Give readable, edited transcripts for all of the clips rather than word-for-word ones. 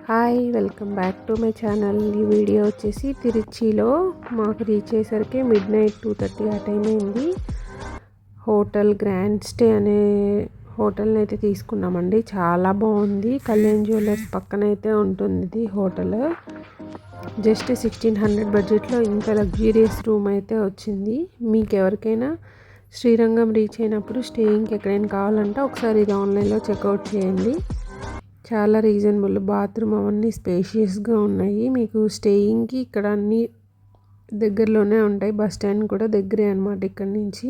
Hi, welcome back to my channel. ఈ video వచ్చేసి తిరుచిలో మాకు రీచ్ అయ్యేసరికి మిడ్నైట్ 2:30 ఆ టైం అయింది. హోటల్ గ్రాండ్ స్టే అనే హోటల్ని అయితే తీసుకున్నామండి. చాలా బాగుంది. కళ్యాణ్ జ్యువెలర్స్ పక్కన అయితే ఉంటుంది ఇది హోటల్. జస్ట్ 1600 బడ్జెట్లో ఇంత లగ్జూరియస్ రూమ్ అయితే వచ్చింది. మీకు ఎవరికైనా శ్రీరంగం రీచ్ అయినప్పుడు స్టేయింగ్కి ఎక్కడైనా కావాలంటే ఒకసారి ఇది ఆన్లైన్లో చెక్అవుట్ చేయండి. చాలా రీజనబుల్. బాత్రూమ్ అవన్నీ స్పేషియస్గా ఉన్నాయి. మీకు స్టేయింగ్కి ఇక్కడ అన్నీ దగ్గరలోనే ఉంటాయి. బస్ స్టాండ్ కూడా దగ్గరే అనమాట ఇక్కడి నుంచి.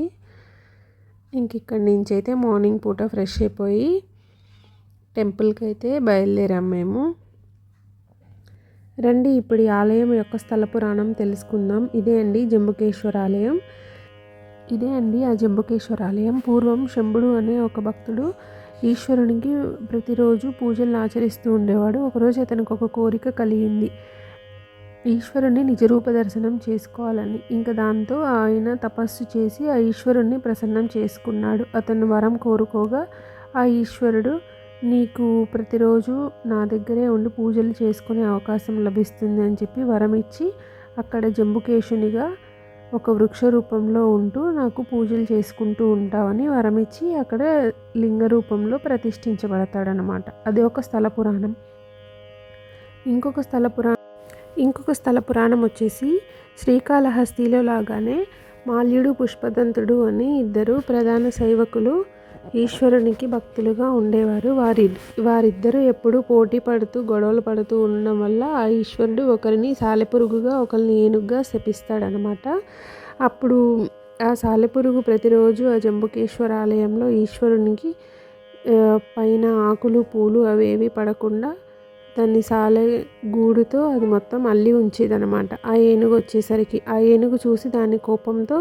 ఇక్కడి నుంచి అయితే మార్నింగ్ పూట ఫ్రెష్ అయిపోయి టెంపుల్కి అయితే బయలుదేరాం మేము. రండి ఇప్పుడు ఈ ఆలయం యొక్క స్థల పురాణం తెలుసుకుందాం. ఇదే అండి జంబుకేశ్వర ఆలయం. ఇదే అండి ఆ జంబుకేశ్వర ఆలయం. పూర్వం శంభుడు అనే ఒక భక్తుడు ఈశ్వరునికి ప్రతిరోజు పూజలు ఆచరిస్తూ ఉండేవాడు. ఒకరోజు అతనికి ఒక కోరిక కలిగింది, ఈశ్వరుని నిజరూప దర్శనం చేసుకోవాలని. ఇంకా దాంతో ఆయన తపస్సు చేసి ఆ ఈశ్వరుణ్ణి ప్రసన్నం చేసుకున్నాడు. అతను వరం కోరుకోగా ఆ ఈశ్వరుడు, నీకు ప్రతిరోజు నా దగ్గరే ఉండి పూజలు చేసుకునే అవకాశం లభిస్తుంది అని చెప్పి వరం ఇచ్చి అక్కడ జంబుకేశునిగా ఒక వృక్ష రూపంలో ఉంటూ నాకు పూజలు చేసుకుంటూ ఉంటావని వరమిచ్చి అక్కడ లింగ రూపంలో ప్రతిష్ఠించబడతాడనమాట. అది ఒక స్థల పురాణం. ఇంకొక స్థల పురాణం వచ్చేసి శ్రీకాళహస్తిలో లాగానే మాల్యుడు పుష్పదంతుడు అని ఇద్దరు ప్రధాన సేవకులు ఈశ్వరునికి భక్తులుగా ఉండేవారు. వారిద్దరూ ఎప్పుడూ పోటీ పడుతూ గొడవలు పడుతూ ఉండడం వల్ల ఆ ఈశ్వరుడు ఒకరిని సాలెపురుగుగా ఒకరిని ఏనుగుగా శపిస్తాడనమాట. అప్పుడు ఆ సాలెపురుగు ప్రతిరోజు ఆ జంబుకేశ్వర ఆలయంలో ఈశ్వరునికి పైన ఆకులు పూలు అవేవి పడకుండా దాన్ని సాలె గూడుతో అది మొత్తం అల్లి ఉంచేదనమాట. ఆ ఏనుగు వచ్చేసరికి ఆ ఏనుగు చూసి దాని కోపంతో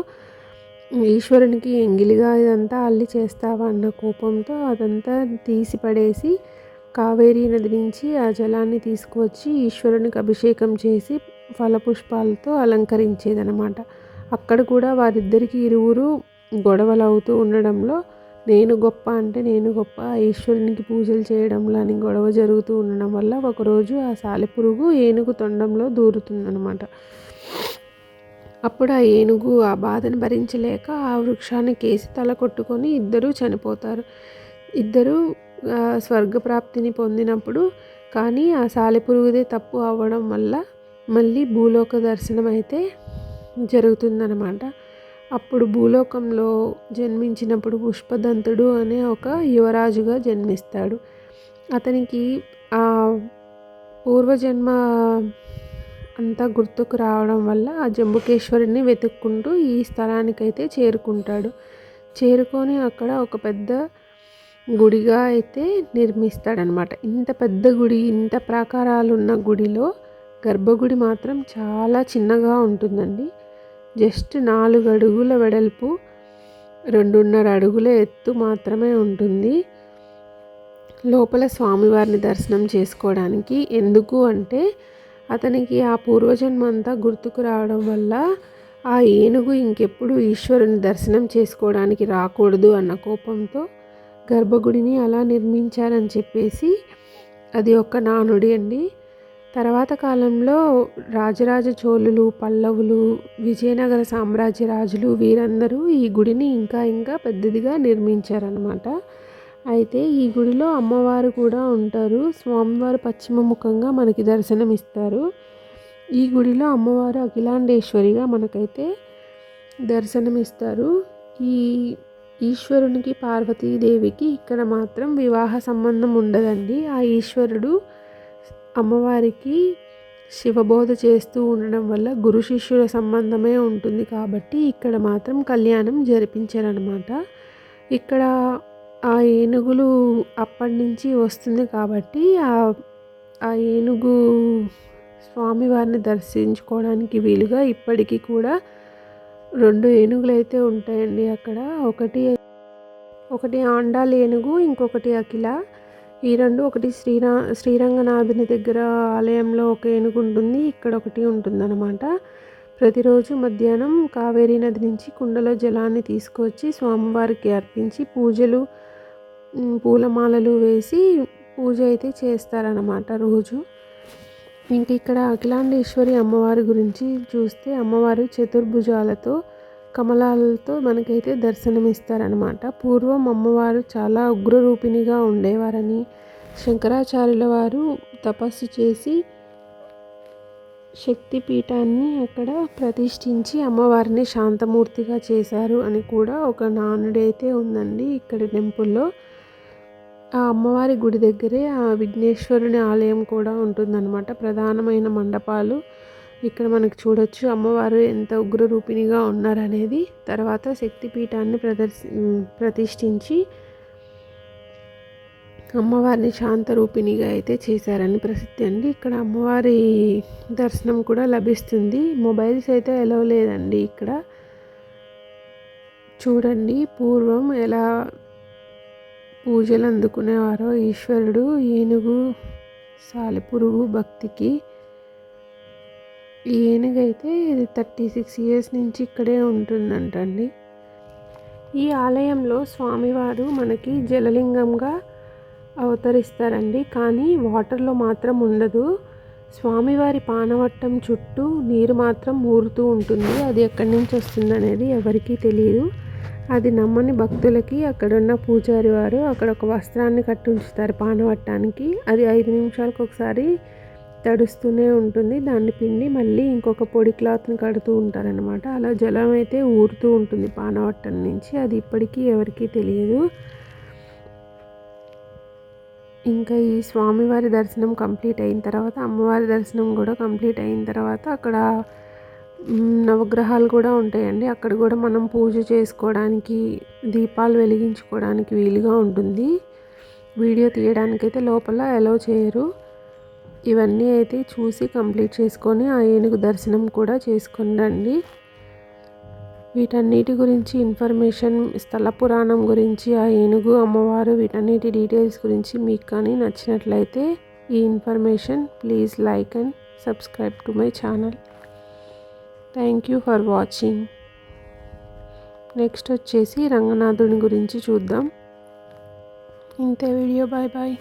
ఈశ్వరునికి ఎంగిలిగా ఇదంతా అల్లి చేస్తావా అన్న కోపంతో అదంతా తీసి పడేసి కావేరీ నది నుంచి ఆ జలాన్ని తీసుకువచ్చి ఈశ్వరునికి అభిషేకం చేసి ఫలపుష్పాలతో అలంకరించేదనమాట. అక్కడ కూడా వారిద్దరికి ఇరువురు గొడవలు అవుతూ ఉండడంలో నేను గొప్ప అంటే నేను గొప్ప, ఈశ్వరునికి పూజలు చేయడంలో అని గొడవ జరుగుతూ ఉండడం వల్ల ఒకరోజు ఆ సాలెపురుగు ఏనుగు తొండంలో దూరుతుందనమాట. అప్పుడు ఆ ఏనుగు ఆ బాధను భరించలేక ఆ వృక్షాన్ని కేసి తల కొట్టుకొని ఇద్దరూ చనిపోతారు. ఇద్దరూ స్వర్గప్రాప్తిని పొందినప్పుడు కానీ ఆ సాలెపురుగుదే తప్పు అవ్వడం వల్ల మళ్ళీ భూలోక దర్శనం అయితే జరుగుతుందన్నమాట. అప్పుడు భూలోకంలో జన్మించినప్పుడు పుష్పదంతుడు అనే ఒక యువరాజుగా జన్మిస్తాడు. అతనికి ఆ పూర్వజన్మ అంతా గుర్తుకు రావడం వల్ల ఆ జంబుకేశ్వరుని వెతుక్కుంటూ ఈ స్థలానికైతే చేరుకొని అక్కడ ఒక పెద్ద గుడిగా అయితే నిర్మిస్తాడనమాట. ఇంత పెద్ద గుడి, ఇంత ప్రాకారాలు ఉన్న గుడిలో గర్భగుడి మాత్రం చాలా చిన్నగా ఉంటుందండి. జస్ట్ 4 అడుగుల వెడల్పు, 2.5 అడుగుల ఎత్తు మాత్రమే ఉంటుంది. లోపల స్వామివారిని దర్శనం చేసుకోవడానికి ఎందుకు అంటే అతనికి ఆ పూర్వజన్మ అంతా గుర్తుకు రావడం వల్ల ఆ ఏనుగు ఇంకెప్పుడు ఈశ్వరుని దర్శనం చేసుకోవడానికి రాకూడదు అన్న కోపంతో గర్భగుడిని అలా నిర్మించారని చెప్పేసి అది ఒక నానుడి అండి. తర్వాత కాలంలో రాజరాజ చోళులు, పల్లవులు, విజయనగర సామ్రాజ్య రాజులు వీరందరూ ఈ గుడిని ఇంకా పెద్దదిగా నిర్మించారనమాట. అయితే ఈ గుడిలో అమ్మవారు కూడా ఉంటారు. స్వామివారు పశ్చిమ ముఖంగా మనకి దర్శనం ఇస్తారు. ఈ గుడిలో అమ్మవారు అఖిలాండేశ్వరిగా మనకైతే దర్శనమిస్తారు. ఈ ఈశ్వరునికి పార్వతీదేవికి ఇక్కడ మాత్రం వివాహ సంబంధం ఉండదండి. ఆ ఈశ్వరుడు అమ్మవారికి శివబోధ చేస్తూ ఉండడం వల్ల గురు శిష్యుల సంబంధమే ఉంటుంది కాబట్టి ఇక్కడ మాత్రం కళ్యాణం జరిపించారనమాట. ఇక్కడ ఆ ఏనుగులు అప్పటి నుంచి వస్తుంది కాబట్టి ఆ ఏనుగు స్వామివారిని దర్శించుకోవడానికి వీలుగా ఇప్పటికీ కూడా 2 ఏనుగులు అయితే ఉంటాయండి అక్కడ. ఒకటి ఆండాల్ ఏనుగు, ఇంకొకటి అఖిల. ఈ రెండు ఒకటి శ్రీరంగనాథుని దగ్గర ఆలయంలో ఒక ఏనుగు ఉంటుంది, ఇక్కడ ఒకటి ఉంటుందన్నమాట. ప్రతిరోజు మధ్యాహ్నం కావేరీ నది నుంచి కుండలో జలాన్ని తీసుకొచ్చి స్వామివారికి అర్పించి పూలమాలలు వేసి పూజ అయితే చేస్తారన్నమాట రోజు. ఇంక ఇక్కడ అఖిలాండేశ్వరి అమ్మవారి గురించి చూస్తే అమ్మవారు చతుర్భుజాలతో కమలాలతో మనకైతే దర్శనమిస్తారనమాట. పూర్వం అమ్మవారు చాలా ఉగ్రరూపిణిగా ఉండేవారని శంకరాచార్యుల వారు తపస్సు చేసి శక్తిపీఠాన్ని అక్కడ ప్రతిష్ఠించి అమ్మవారిని శాంతమూర్తిగా చేశారు అని కూడా ఒక నానుడైతే ఉందండి ఇక్కడ టెంపుల్లో. ఆ అమ్మవారి గుడి దగ్గరే ఆ విఘ్నేశ్వరుని ఆలయం కూడా ఉంటుందన్నమాట. ప్రధానమైన మండపాలు ఇక్కడ మనకు చూడొచ్చు అమ్మవారు ఎంత ఉగ్రరూపిణిగా ఉన్నారనేది. తర్వాత శక్తిపీఠాన్ని ప్రతిష్ఠించి అమ్మవారిని శాంతరూపిణిగా అయితే చేశారని ప్రసిద్ధి అండి. ఇక్కడ అమ్మవారి దర్శనం కూడా లభిస్తుంది. మొబైల్స్ అయితే ఎలో లేదండి ఇక్కడ. చూడండి పూర్వం ఎలా పూజలు అందుకునేవారో ఈశ్వరుడు. ఏనుగు సాలెపురుగు భక్తికి. ఈ ఏనుగైతే 36 ఇయర్స్ నుంచి ఇక్కడే ఉంటుందంటండి. ఈ ఆలయంలో స్వామివారు మనకి జలలింగంగా అవతరిస్తారండి, కానీ వాటర్లో మాత్రం ఉండదు. స్వామివారి పానవట్టం చుట్టూ నీరు మాత్రం ఊరుతూ ఉంటుంది. అది ఎక్కడి నుంచి వస్తుంది అనేది ఎవరికీ తెలియదు. అది నమ్మని భక్తులకి అక్కడున్న పూజారి వారు అక్కడ ఒక వస్త్రాన్ని కట్టి ఉంచుతారు పానవట్టానికి. అది 5 నిమిషాలకు ఒకసారి తడుస్తూనే ఉంటుంది. దాన్ని పిండి మళ్ళీ ఇంకొక పొడి క్లాత్ని కడుతూ ఉంటారనమాట. అలా జలం అయితే ఊరుతూ ఉంటుంది పానవట్టం నుంచి. అది ఇప్పటికీ ఎవరికీ తెలియదు. ఇంకా ఈ స్వామివారి దర్శనం కంప్లీట్ అయిన తర్వాత అమ్మవారి దర్శనం కూడా కంప్లీట్ అయిన తర్వాత అక్కడ నవగ్రహాలు కూడా ఉంటాయండి. అక్కడ కూడా మనం పూజ చేసుకోవడానికి దీపాలు వెలిగించుకోవడానికి వీలుగా ఉంటుంది. వీడియో తీయడానికైతే లోపల అలౌ చేయరు. ఇవన్నీ అయితే చూసి కంప్లీట్ చేసుకొని ఆ ఏనుగు దర్శనం కూడా చేసుకొని రండి. వీటన్నిటి గురించి ఇన్ఫర్మేషన్, స్థల పురాణం గురించి, ఆ ఏనుగు అమ్మవారు, వీటన్నిటి డీటెయిల్స్ గురించి మీకు కానీ నచ్చినట్లయితే ఈ information please like and subscribe to my channel. Thank you for watching. Next వచ్చేసి రంగనాథుని గురించి చూద్దాం. ఇంతే వీడియో. Bye bye.